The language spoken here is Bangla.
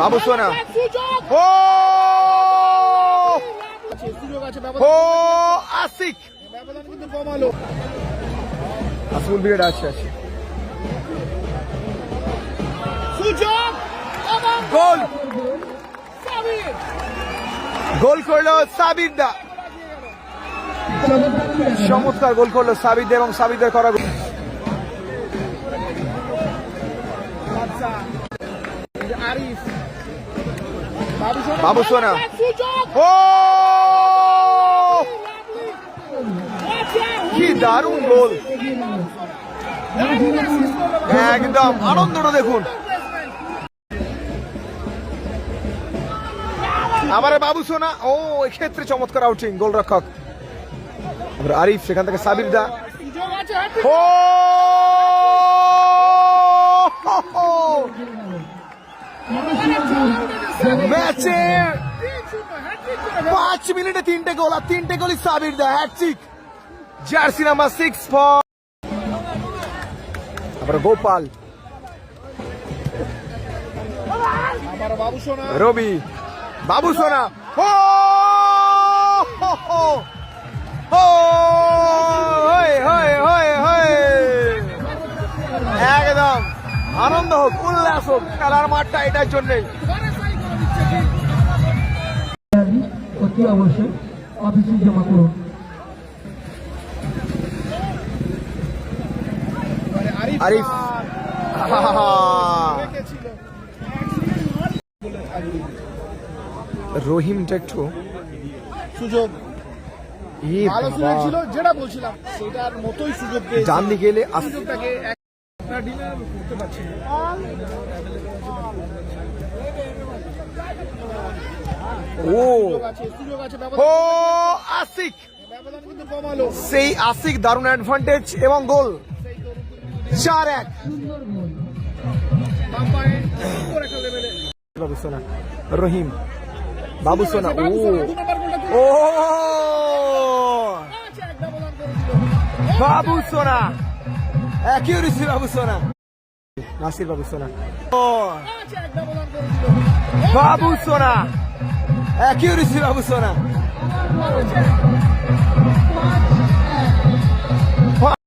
বাবু সোনা ও ও আসিক আসিফুল বিরাট আছে গোল গোল করলো সাবির দা চমৎকার গোল করলো সাবির দা এবং সাবির দা করা বাবু সোনা ও কি দারুণ গোল একদম আনন্দটা দেখুন আবার বাবু সোনা ও এক্ষেত্রে চমৎকার আউটিং গোলরক্ষক আরিফ সেখান থেকে সাবির দা ও ম্যাচে 5 মিনিটে 3টে গোল আর 3টে গোলই সাবির দা হ্যাটট্রিক জার্সি নাম্বার 6 ফর আবার গোপাল রবি বাবু সোনা ও একদম আনন্দ হোক উল্লাস হোক খেলার মাঠটা এটার জন্যই অতি অবশ্যই অফিসে জমা করুন। আরিফ রহিমটা একটু সুযোগ ভালো সুযোগ ছিল যেটা বলছিলাম সেটার মতোই সুযোগ পেয়েছে ডান দিকে এলে সুযোগটাকে ডিনার করতে পারছি ও সুযোগ আছে ও আসিক ব্যবধান কিন্তু কমালো সেই আসিক দারুণ অ্যাডভান্টেজ এবং গোল 4-1 বাবু সোনা রহিম বাবু সোনা ও বাবু সোনা অ্যাকিউরেসি বাবু সোনা নাসির বাবু সোনা ও বাবু সোনা অ্যাকিউরেসি বাবু সোনা